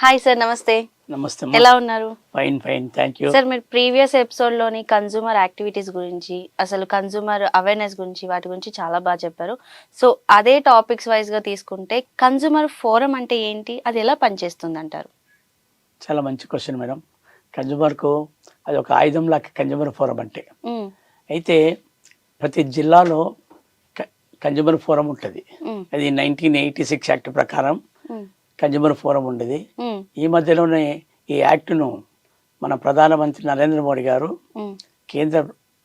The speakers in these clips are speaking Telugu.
హాయ్ సార్, నమస్తే. నమస్తే ఎలా ఉన్నారు? Fine fine thank you sir, మీరు ప్రీవియస్ ఎపిసోడ్ లోని కన్జ్యూమర్ యాక్టివిటీస్ గురించి, అసలు కన్జ్యూమర్ అవేర్నెస్ గురించి, వాటి గురించి చాలా బాగా చెప్పారు. సో అదే టాపిక్స్ వైజ్ గా తీసుకుంటే కన్జ్యూమర్ ఫోరం అంటే ఏంటి, అది ఎలా పనిచేస్తుంది అంటారు? చాలా మంచి క్వశ్చన్ మేడం. కన్జ్యూమర్కు అది ఒక ఆయుధం లాగా కన్జ్యూమర్ ఫోరం అంటే. అయితే ప్రతి జిల్లాలో కన్జ్యూమర్ ఫోరం ఉంటుంది. అది 1986 యాక్ట్ ప్రకారం కన్జ్యూమర్ ఫోరం ఉండేది. ఈ మధ్యలోనే ఈ యాక్ట్ను మన ప్రధానమంత్రి నరేంద్ర మోడీ గారు కేంద్ర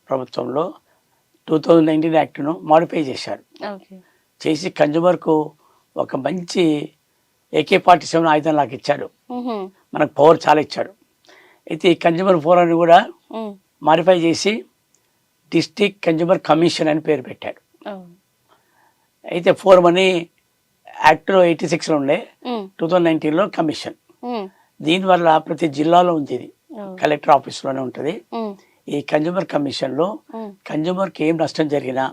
ప్రభుత్వంలో 2019 యాక్ట్ను మాడిఫై చేశారు. చేసి కన్జ్యూమర్కు ఒక మంచి AK-47 ఆయుధం లాగా ఇచ్చాడు. మనకు పవర్ చాలా ఇచ్చాడు. అయితే ఈ కన్జ్యూమర్ ఫోరాన్ని కూడా మాడిఫై చేసి డిస్ట్రిక్ట్ కన్జ్యూమర్ కమిషన్ అని పేరు పెట్టాడు. అయితే ఫోరం అని యాక్ట్లో 86లో ఉండే 2019లో కమిషన్. దీనివల్ల ప్రతి జిల్లాలో ఉంది, ఇది కలెక్టర్ ఆఫీస్లోనే ఉంటుంది. ఈ కన్జ్యూమర్ కమిషన్లో కన్జ్యూమర్కి ఏం నష్టం జరిగినా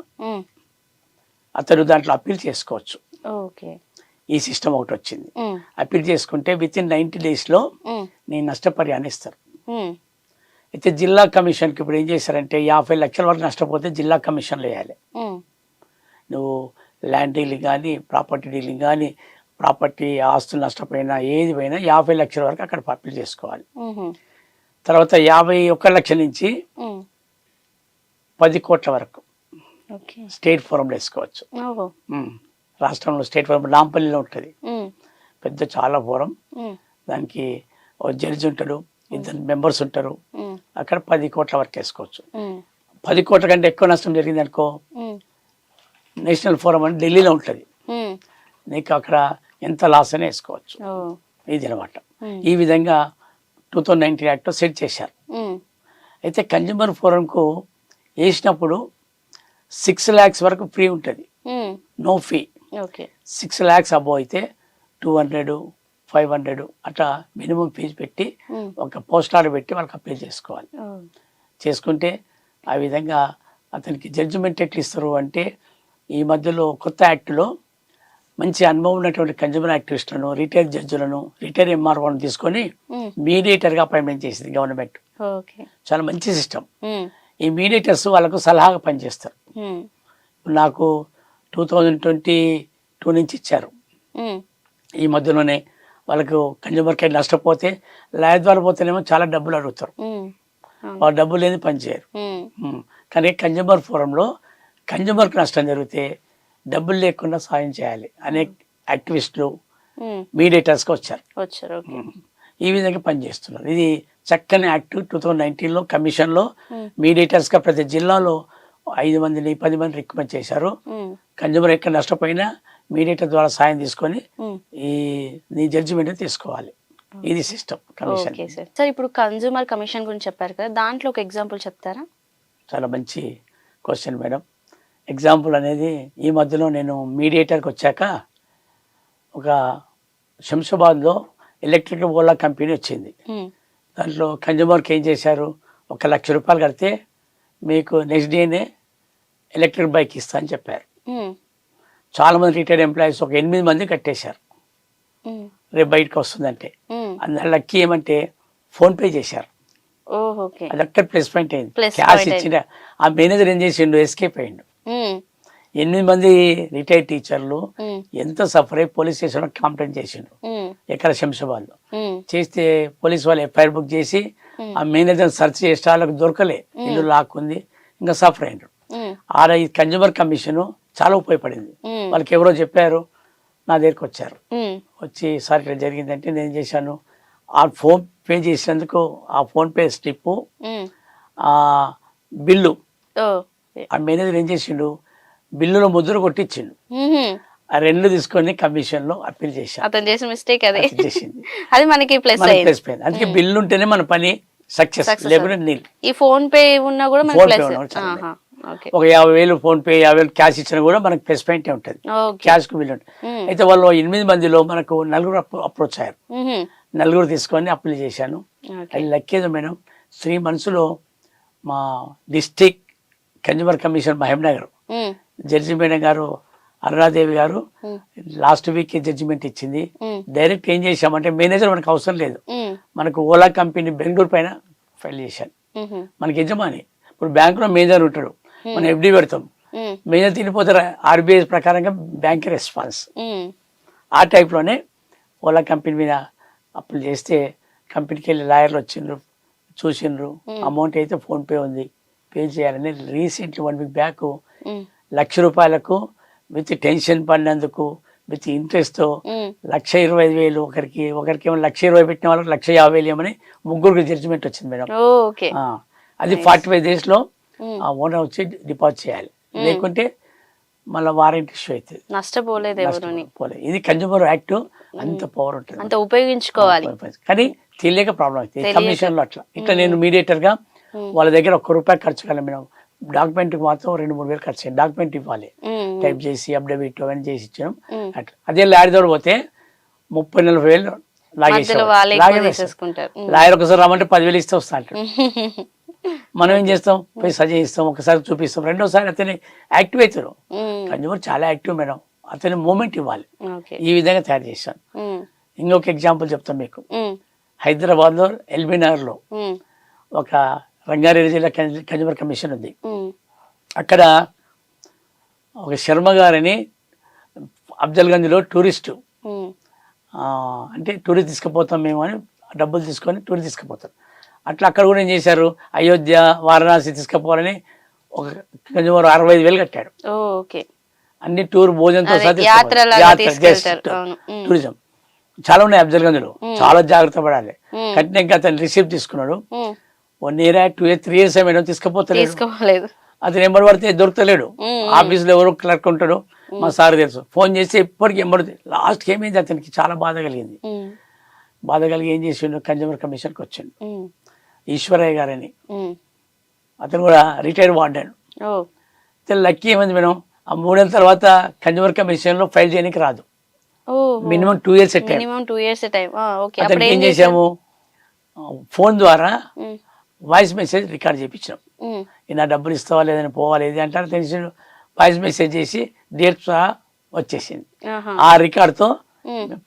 అతను దాంట్లో అప్పీల్ చేసుకోవచ్చు. ఈ సిస్టమ్ ఒకటి వచ్చింది. అప్పీల్ చేసుకుంటే విత్ ఇన్ 90 డేస్లో నేను నష్టపరిహారం ఇస్తారు. అయితే జిల్లా కమిషన్కి ఇప్పుడు ఏం చేశారంటే 50 లక్షల వరకు నష్టపోతే జిల్లా కమిషన్లో వేయాలి. నువ్వు ల్యాండ్ డీలింగ్ కానీ, ప్రాపర్టీ డీలింగ్ కానీ, ప్రాపర్టీ ఆస్తులు నష్టపోయినా ఏది పోయినా 50 లక్షల వరకు అక్కడ అప్పీల్ చేసుకోవాలి. తర్వాత 51 లక్షల నుంచి 10 కోట్ల వరకు స్టేట్ ఫోరంలో వేసుకోవచ్చు. రాష్ట్రంలో స్టేట్ ఫోరం నాంపల్లిలో ఉంటుంది. పెద్ద చాలా ఫోరం. దానికి ఒక జడ్జి ఉంటాడు, 2 మెంబర్స్ ఉంటారు. అక్కడ 10 కోట్ల వరకు వేసుకోవచ్చు. 10 కోట్ల కంటే ఎక్కువ నష్టం జరిగింది అనుకో, నేషనల్ ఫోరం అని ఢిల్లీలో ఉంటుంది. నీకు అక్కడ ఎంత లాస్ అయినా వేసుకోవచ్చు. ఇది అనమాట. ఈ విధంగా 2019 యాక్ట్ సెట్ చేశారు. అయితే కన్జ్యూమర్ ఫోరంకు వేసినప్పుడు 6 lakhs వరకు ఫ్రీ ఉంటుంది, నో ఫీ. 6 lakhs అబోవ్ అయితే 200, 500 అట్లా మినిమం ఫీజు పెట్టి ఒక పోస్ట్ ఆర్డర్ పెట్టి వాళ్ళకి అప్లై చేసుకోవాలి. చేసుకుంటే ఆ విధంగా అతనికి జడ్జిమెంట్ ఎట్లు ఇస్తారు అంటే, ఈ మధ్యలో కొత్త యాక్ట్లో మంచి అనుభవం ఉన్నటువంటి కన్జ్యూమర్ యాక్టివిస్టులను, రిటైర్ జడ్జిలను, రిటైర్ MROలను తీసుకొని మీడియేటర్గా అపాయింట్మెంట్ చేసింది గవర్నమెంట్. చాలా మంచి సిస్టమ్. ఈ మీడియేటర్స్ వాళ్ళకు సలహాగా పనిచేస్తారు. నాకు 2022 నుంచి ఇచ్చారు. ఈ మధ్యలోనే వాళ్ళకు కన్జ్యూమర్కి నష్టపోతే లాయర్ ద్వారా పోతేనేమో చాలా డబ్బులు అడుగుతారు. వాళ్ళు డబ్బులు లేని పని చేయరు. కానీ కన్జ్యూమర్ ఫోరంలో కన్జ్యూమర్కి నష్టం జరిగితే డబ్బులు లేకుండా సాయం చేయాలి అనే యాక్టివిస్టులు మీడియేటర్స్గా వచ్చారు. ఈ విధంగా పనిచేస్తున్నారు. ఇది చక్కని యాక్ట్. 2019లో కమిషన్లో మీడియేటర్స్గా ప్రతి జిల్లాలో 5 మందిని 10 మంది రికమెండ్ చేశారు. కన్జ్యూమర్ ఎక్కడ నష్టపోయినా మీడియేటర్ ద్వారా సాయం తీసుకొని నీ జడ్జిమెంట్ తీసుకోవాలి. ఇది సిస్టమ్ కమిషన్. సార్, ఇప్పుడు కన్జ్యూమర్ కమిషన్ గురించి చెప్పారు కదా, దాంట్లో ఒక ఎగ్జాంపుల్ చెప్తారా? చాలా మంచి క్వశ్చన్ మేడం. ఎగ్జాంపుల్ అనేది ఈ మధ్యలో నేను మీడియేటర్కి వచ్చాక ఒక శంషాబాద్లో ఎలక్ట్రిక్ ఓలా కంపెనీ వచ్చింది. దాంట్లో కన్జ్యూమర్కి ఏం చేశారు, 1 లక్ష రూపాయలు కడితే మీకు నెక్స్ట్ డేనే ఎలక్ట్రిక్ బైక్ ఇస్తా అని చెప్పారు. చాలామంది రిటైర్డ్ ఎంప్లాయీస్ ఒక 8 మంది కట్టేశారు. రేపు బయటకు వస్తుందంటే అందులో లక్కీ ఏమంటే ఫోన్పే చేశారు. అది అక్కడ ప్లస్ పాయింట్ అయింది. క్యాష్ ఇచ్చిన ఆ మేనేజర్ ఏం చేసిండు, ఎస్కేప్ అయ్యిండు. 8 మంది రిటైర్డ్ టీచర్లు ఎంత సఫర్ అయ్యి పోలీస్ స్టేషన్లో కంప్లైంట్ చేసిండు. ఎక్కడ శంషాబాద్లో చేస్తే పోలీస్ వాళ్ళు FIR బుక్ చేసి ఆ మేనేజర్ సెర్చ్ చేస్తే వాళ్ళకి దొరకలే, ఇల్లు లాక్కుంది, ఇంకా సఫర్ అయ్యిండు. ఈ కన్జ్యూమర్ కమిషన్ చాలా ఉపయోగపడింది. వాళ్ళకి ఎవరో చెప్పారు, నా దగ్గరికి వచ్చారు. వచ్చి సార్ ఇట్లా జరిగిందంటే నేను చేశాను. ఆ ఫోన్ పే చేసినందుకు ఆ ఫోన్పే స్లిప్, ఆ బిల్లు ఆ మేనేజర్ ఏం చేసిండు, బిల్లులో ముద్ర కొట్టించిండు. ఆ 2 తీసుకొని కమిషన్ లో అప్పీల్ చేశాను. అతను చేసిన మిస్టేక్ అది చేసింది. అది మనకి ప్లస్ అయింది. అందుకే బిల్లు ఉంటేనే మన పని సక్సెస్, లేకుంటే నీళ్ళు. ఈ ఫోన్ పే ఉన్నా కూడా ఒక 50,000 ఫోన్ పే, 50,000 క్యాష్ ఇచ్చినా కూడా మనకు ప్లస్ పాయింట్ ఉంటుంది. క్యాష్ కు బిల్లు ఉంటుంది. అయితే వాళ్ళు 8 మందిలో మనకు 4 అప్రోచ్ అయ్యారు. 4 తీసుకొని అప్లై చేశాను. అది లక్కేదో మేడం 3 months మా district consumer commission Mahabubnagar judge madam గారు అరుణాదేవి గారు లాస్ట్ వీక్ జడ్జిమెంట్ ఇచ్చింది. డైరెక్ట్ ఏం చేశామంటే మేనేజర్ మనకు అవసరం లేదు, మనకు ఓలా కంపెనీ బెంగళూరు పైన ఫైల్ చేశాను. మనకి యజమాని ఇప్పుడు బ్యాంకులో మేనేజర్ ఉంటాడు, మనం ఎఫ్డి పెడతాం, మేనేజర్ తినిపోతారు, ఆర్బీఐ ప్రకారంగా బ్యాంక్ రెస్పాన్స్. ఆ టైప్లోనే ఓలా కంపెనీ మీద అప్పులు చేస్తే కంపెనీకి వెళ్ళి లాయర్లు వచ్చిండ్రు, చూసిండ్రు, అమౌంట్ అయితే ఫోన్పే ఉంది, పే చేయాలని. Recently 1 week back ₹1,00,000 with tension పడినందుకు విత్ ఇంట్రెస్ట్తో 1,25,000 ఒకరికి ఏమో 1,20,000 పెట్టిన వాళ్ళకి 1,50,000 ఏమని ముగ్గురికి జడ్జిమెంట్ వచ్చింది మేడం. అది 45 days లో ఆ ఓనర్ వచ్చి డిపాజిట్ చేయాలి, లేకుంటే మళ్ళీ వారంటీ ఇష్యూ అవుతుంది. నష్టపోలేదు. ఇది కన్జ్యూమర్ యాక్ట్, అంత పవర్ ఉంటుంది, అంత ఉపయోగించుకోవాలి. కానీ తెలియక ప్రాబ్లం అవుతుంది కమిషన్లో. ఇట్లా నేను మీడియేటర్గా వాళ్ళ దగ్గర ₹1 ఖర్చు కాలం మేడం. డాక్యుమెంట్కి మాత్రం 2-3 వేలు ఖర్చు అయ్యింది. డాక్యుమెంట్ ఇవ్వాలి, టైప్ చేసి అప్డేట్ అవన్నీ చేసి ఇచ్చాం. అట్లా అదే లాయర్ దగ్గర పోతే 30-40 వేలు లాయర్ ఒకసారి రమ్మంటే 10,000 ఇస్తే వస్తా అంటాడు. మనం ఏం చేస్తాం, పోయి సజెస్ట్ ఇస్తాం, ఒకసారి చూపిస్తాం, రెండోసారి అతని యాక్టివ్ అవుతారు. కన్జ్యూమర్ చాలా యాక్టివ్ మేడం, అతని మూమెంట్ ఇవ్వాలి. ఈ విధంగా తయారు చేశాను. ఇంకొక ఎగ్జాంపుల్ చెప్తాం మీకు. హైదరాబాద్లో ఎల్బీ నగర్లో ఒక రంగారెడ్డి జిల్లా కన్జ్యూమర్ కమిషన్ ఉంది. అక్కడ ఒక శర్మ గారని అఫ్జల్గంజ్లో టూరిస్టు, అంటే టూరిస్ట్ తీసుకుపోతాం మేము అని డబ్బులు తీసుకొని టూరిస్ట్ తీసుకుపోతారు. అట్లా అక్కడ కూడా ఏం చేశారు, అయోధ్య వారణాసి తీసుకుపోవాలని ఒక కన్జ్యూమర్ 65,000 కట్టాడు. అన్ని టూర్ భోజనంతో టూరిజం చాలా ఉన్నాయి అఫ్జల్గంజ్లో, చాలా జాగ్రత్త పడాలి. కట్టినాక అతను రిసిప్ట్ తీసుకున్నాడు. 1 year 2 years 3 years ఏమైనా తీసుకోలేదు. అతను ఎంబడి పడితే దొరకలేడు. ఆఫీస్లో ఎవరో క్లర్క్ ఉంటాడు, మా సార్ తెలుసు, ఫోన్ చేసి ఎప్పటికీ ఎంబడి. లాస్ట్కి ఏమైంది, అతనికి చాలా బాధ కలిగింది. బాధ కలిగి ఏం చేసిండు, కన్జ్యూమర్ కమిషన్కి వచ్చిండు. ఈశ్వరయ్య గారని అతను కూడా రిటైర్డ్ వార్డెన్. లక్కీ ఏమైంది మేడం, ఆ 3 ఏళ్ళ తర్వాత కన్జ్యూమర్ కమిషన్లో ఫైల్ చేయడానికి రాదు. Minimum 2 years time. అతనికి ఏం చేసాము, ఫోన్ ద్వారా వాయిస్ మెసేజ్ రికార్డ్ చేయించాం. నా డబ్బులు ఇస్తావా లేదని, పోవాలి ఏది అంటారు తెలిసి వాయిస్ మెసేజ్ చేసి డేట్ సహా వచ్చేసింది. ఆ రికార్డ్తో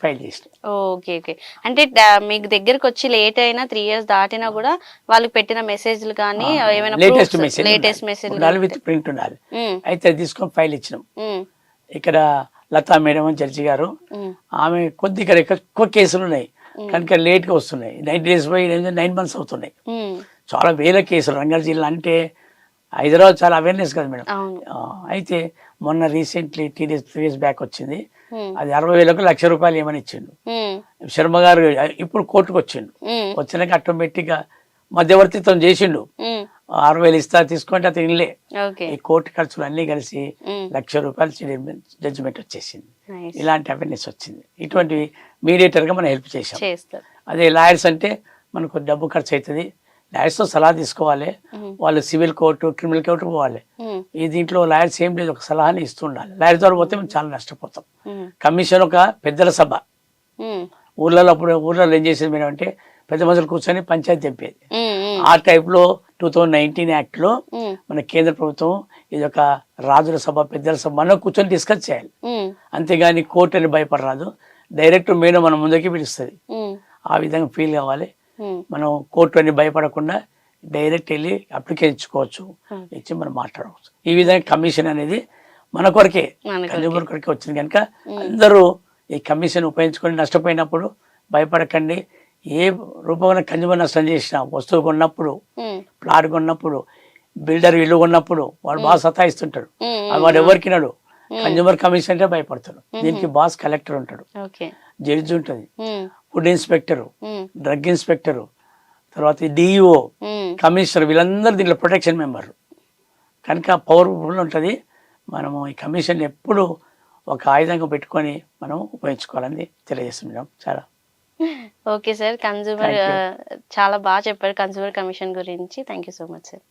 ఫైల్ చేసినాం. ఓకే. అంటే మీకు దగ్గరకు వచ్చి లేట్ అయినా 3 years దాటినా కూడా వాళ్ళకి పెట్టిన మెసేజ్లు కానీ లేటెస్ట్ మెసేజ్ విత్ ప్రింట్ ఉండాలి. అయితే అది తీసుకొని ఫైల్ ఇచ్చినాం. ఇక్కడ లతా మేడం అని జడ్జి గారు, ఆమె కొద్దిగా ఎక్కువ కేసులు ఉన్నాయి కనుక లేట్గా వస్తున్నాయి. 90 days పోయి 9 months అవుతున్నాయి. చాలా వేల కేసులు రంగారెడ్డి జిల్లా అంటే. హైదరాబాద్ చాలా అవేర్నెస్ కదా మేడం. అయితే మొన్న రీసెంట్లీ 3 days బ్యాక్ వచ్చింది. అది 60,000కు ₹1,00,000 ఏమని ఇచ్చిండు శర్మ గారు. ఇప్పుడు కోర్టుకు వచ్చిండు. వచ్చినాక ఆటోమేటిక్గా మధ్యవర్తిత్వం చేసిండు. 60,000 ఇస్తా తీసుకుంటే అతను ఇల్లే. ఈ కోర్టు ఖర్చులు అన్నీ కలిసి ₹1,00,000 జడ్జిమెంట్ వచ్చేసింది. ఇలాంటి అవేర్నెస్ వచ్చింది. ఇటువంటి మీడియేటర్గా మనం హెల్ప్ చేసాం. అదే లాయర్స్ అంటే మనకు డబ్బు ఖర్చు అవుతుంది, లాయర్స్తో సలహా తీసుకోవాలి. వాళ్ళు సివిల్ కోర్టు, క్రిమినల్ కోర్టు పోవాలి. ఈ దీంట్లో లాయర్స్ ఏం లేదు, ఒక సలహాని ఇస్తుండాలి. లాయర్ ద్వారా పోతే మేము చాలా నష్టపోతాం. కమిషన్ ఒక పెద్దల సభ. ఊర్లలో ఏం చేసేది మేడం అంటే పెద్ద మనుషులు కూర్చొని పంచాయతీ తెంపేది. ఆ టైప్లో 2019 యాక్ట్లో మన కేంద్ర ప్రభుత్వం ఇది ఒక రాజుల సభ, పెద్దల సభ, మనం కూర్చొని డిస్కస్ చేయాలి. అంతేగాని కోర్టు అని భయపడరాదు. డైరెక్ట్ మేడం మన ముందుకి పిలుస్తుంది. ఆ విధంగా ఫీల్ కావాలి. మనం కోర్టు అని భయపడకుండా డైరెక్ట్ వెళ్ళి అప్లికేషన్ ఇచ్చుకోవచ్చు, ఇచ్చి మనం మాట్లాడవచ్చు. ఈ విధంగా కమిషన్ అనేది మన కొరకే, కన్జ్యూమర్ కొరకే వచ్చింది కనుక అందరూ ఈ కమిషన్ ఉపయోగించుకొని నష్టపోయినప్పుడు భయపడకండి. ఏ రూపంలో కన్జ్యూమర్ నష్టం చేసినా, వస్తువు కొన్నప్పుడు, ప్లాట్ కొన్నప్పుడు, బిల్డర్ ఇల్లు కొన్నప్పుడు వాడు బాగా సతాయిస్తుంటాడు. వాడు ఎవరికి నాడు కన్జ్యూమర్ కమిషన్ అంటే భయపడతాడు. దీనికి బాస్ కలెక్టర్ ఉంటాడు, జడ్జి ఉంటుంది, ఫుడ్ ఇన్స్పెక్టరు, డ్రగ్ ఇన్స్పెక్టరు, తర్వాత డిఈఓ, కమిషనర్, వీళ్ళందరూ దీంట్లో ప్రొటెక్షన్ మెంబర్ కనుక పవర్ఫుల్ ఉంటుంది. మనము ఈ కమిషన్ ఎప్పుడు ఒక ఆయుధంగా పెట్టుకొని మనం ఉపయోగించుకోవాలని తెలియజేస్తున్నాం. చాలా ఓకే సార్, కన్జ్యూమర్ చాలా బాగా చెప్పారు కన్జ్యూమర్ కమిషన్ గురించి. Thank you so much sir.